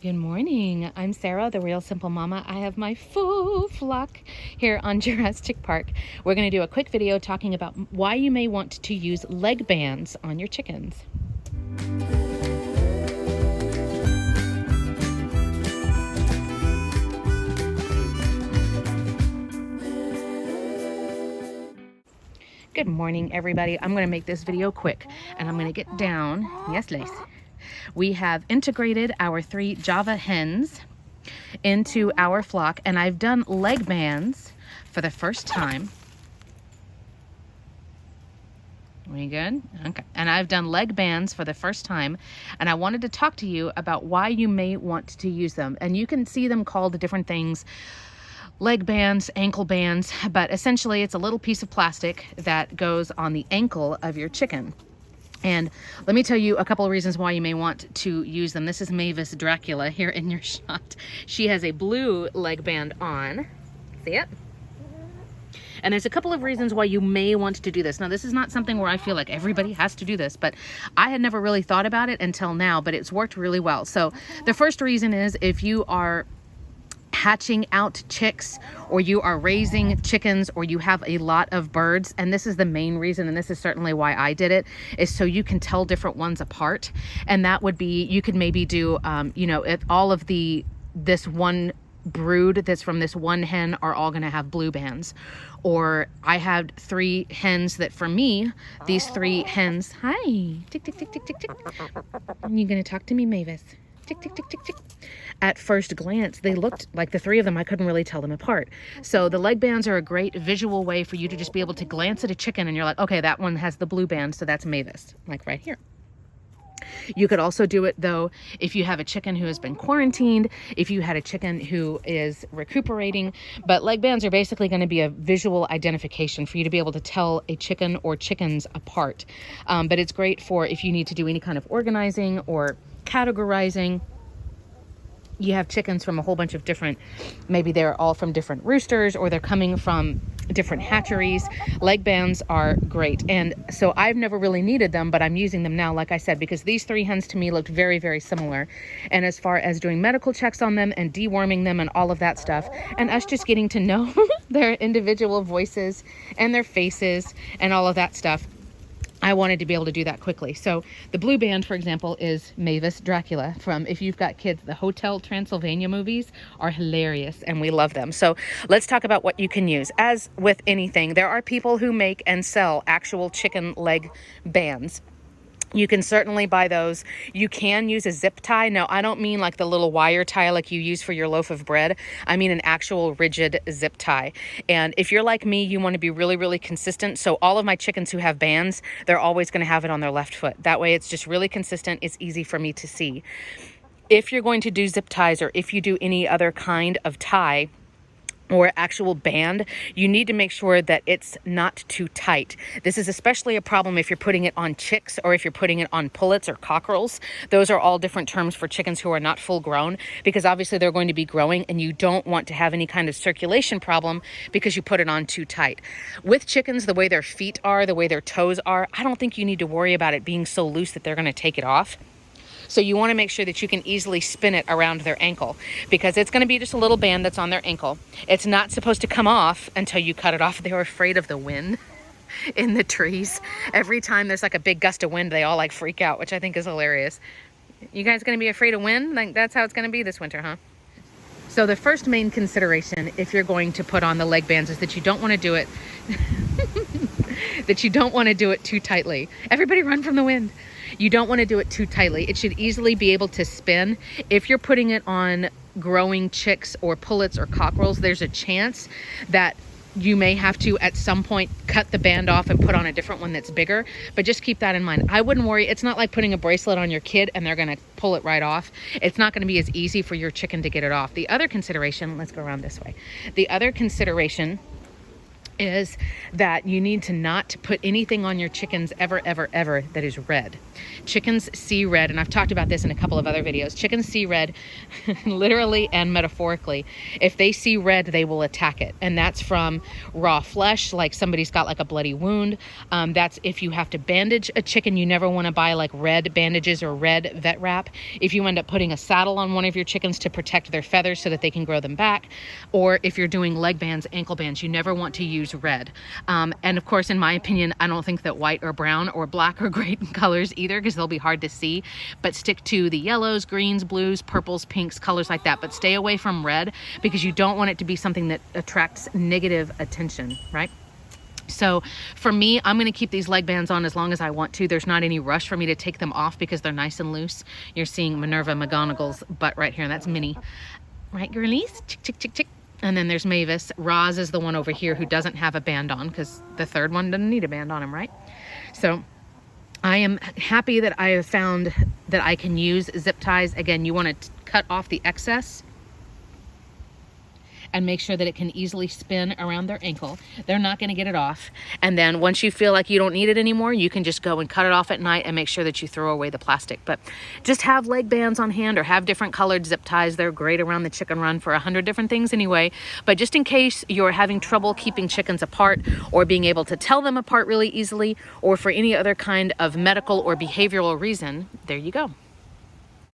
Good morning. I'm Sarah, the Real Simple Mama. I have my full flock here on Jurassic Park. We're going to do a quick video talking about why you may want to use leg bands on your chickens. Good morning, everybody. I'm going to make this video quick and I'm going to get down. Yes, Lace. We have integrated our 3 Java hens into our flock, and I've done leg bands for the first time. We good? Okay. And I've done leg bands for the first time, and I wanted to talk to you about why you may want to use them. And you can see them called different things: leg bands, ankle bands, but essentially it's a little piece of plastic that goes on the ankle of your chicken. And let me tell you a couple of reasons why you may want to use them. This is Mavis Dracula here in your shot. She has a blue leg band on. See it? And there's a couple of reasons why you may want to do this. Now, this is not something where I feel like everybody has to do this, but I had never really thought about it until now, but it's worked really well. So the first reason is if you are hatching out chicks, or you are raising chickens, or you have a lot of birds, and this is the main reason, and this is certainly why I did it, is so you can tell different ones apart. And that would be, you could maybe do if all of this one brood that's from this one hen are all going to have blue bands, or I had 3 hens that, for me, these 3 hens, hi, tick tick tick tick tick tick, you gonna talk to me, Mavis? Tick, tick, tick, tick, tick. At first glance, they looked like the 3 of them. I couldn't really tell them apart. So the leg bands are a great visual way for you to just be able to glance at a chicken and you're like, okay, that one has the blue band, so that's Mavis, like right here. You could also do it, though, if you have a chicken who has been quarantined, if you had a chicken who is recuperating. But leg bands are basically going to be a visual identification for you to be able to tell a chicken or chickens apart. But it's great for if you need to do any kind of organizing or categorizing. You have chickens from a whole bunch of different, maybe they're all from different roosters, or they're coming from different hatcheries. Leg bands are great. And so I've never really needed them, but I'm using them now, like I said, because these 3 hens to me looked very, very similar. And as far as doing medical checks on them and deworming them and all of that stuff, and us just getting to know their individual voices and their faces and all of that stuff, I wanted to be able to do that quickly. So the blue band, for example, is Mavis Dracula from, if you've got kids, the Hotel Transylvania movies are hilarious and we love them. So let's talk about what you can use. As with anything, there are people who make and sell actual chicken leg bands. You can certainly buy those. You can use a zip tie. Now, I don't mean like the little wire tie like you use for your loaf of bread. I mean an actual rigid zip tie. And if you're like me, you want to be really, really consistent. So all of my chickens who have bands, they're always going to have it on their left foot. That way it's just really consistent. It's easy for me to see. If you're going to do zip ties, or if you do any other kind of tie or actual band, you need to make sure that it's not too tight. This is especially a problem if you're putting it on chicks, or if you're putting it on pullets or cockerels. Those are all different terms for chickens who are not full grown, because obviously they're going to be growing and you don't want to have any kind of circulation problem because you put it on too tight. With chickens, the way their feet are, the way their toes are, I don't think you need to worry about it being so loose that they're going to take it off. So you want to make sure that you can easily spin it around their ankle, because it's going to be just a little band that's on their ankle. It's not supposed to come off until you cut it off. They're afraid of the wind in the trees. Every time there's like a big gust of wind, they all like freak out, which I think is hilarious. You guys going to be afraid of wind? Like that's how it's going to be this winter, huh? So the first main consideration, if you're going to put on the leg bands, is that you don't want to do it that you don't want to do it too tightly. Everybody run from the wind. You don't want to do it too tightly. It should easily be able to spin. If you're putting it on growing chicks or pullets or cockerels, there's a chance that you may have to at some point cut the band off and put on a different one that's bigger, but just keep that in mind. I wouldn't worry. It's not like putting a bracelet on your kid and they're going to pull it right off. It's not going to be as easy for your chicken to get it off. The other consideration, let's go around this way. The other consideration is that you need to not put anything on your chickens ever that is red. Chickens see red, and I've talked about this in a couple of other videos. Chickens see red literally and metaphorically. If they see red, they will attack it, and that's from raw flesh, like somebody's got like a bloody wound. That's if you have to bandage a chicken. You never want to buy like red bandages or red vet wrap. If you end up putting a saddle on one of your chickens to protect their feathers so that they can grow them back, or if you're doing leg bands, ankle bands, you never want to use red. And of course, in my opinion, I don't think that white or brown or black are great colors either, because they'll be hard to see, but stick to the yellows, greens, blues, purples, pinks, colors like that. But stay away from red, because you don't want it to be something that attracts negative attention, right? So for me, I'm going to keep these leg bands on as long as I want to. There's not any rush for me to take them off because they're nice and loose. You're seeing Minerva McGonagall's butt right here, and that's Minnie. Right, girlies? Chick, chick, chick, chick. And then there's Mavis. Roz is the one over here who doesn't have a band on, because the third one doesn't need a band on him, right? So I am happy that I have found that I can use zip ties. Again, you want to cut off the excess and make sure that it can easily spin around their ankle. They're not going to get it off. And then once you feel like you don't need it anymore, you can just go and cut it off at night and make sure that you throw away the plastic. But just have leg bands on hand, or have different colored zip ties. They're great around the chicken run for 100 different things anyway. But just in case you're having trouble keeping chickens apart, or being able to tell them apart really easily, or for any other kind of medical or behavioral reason, there you go.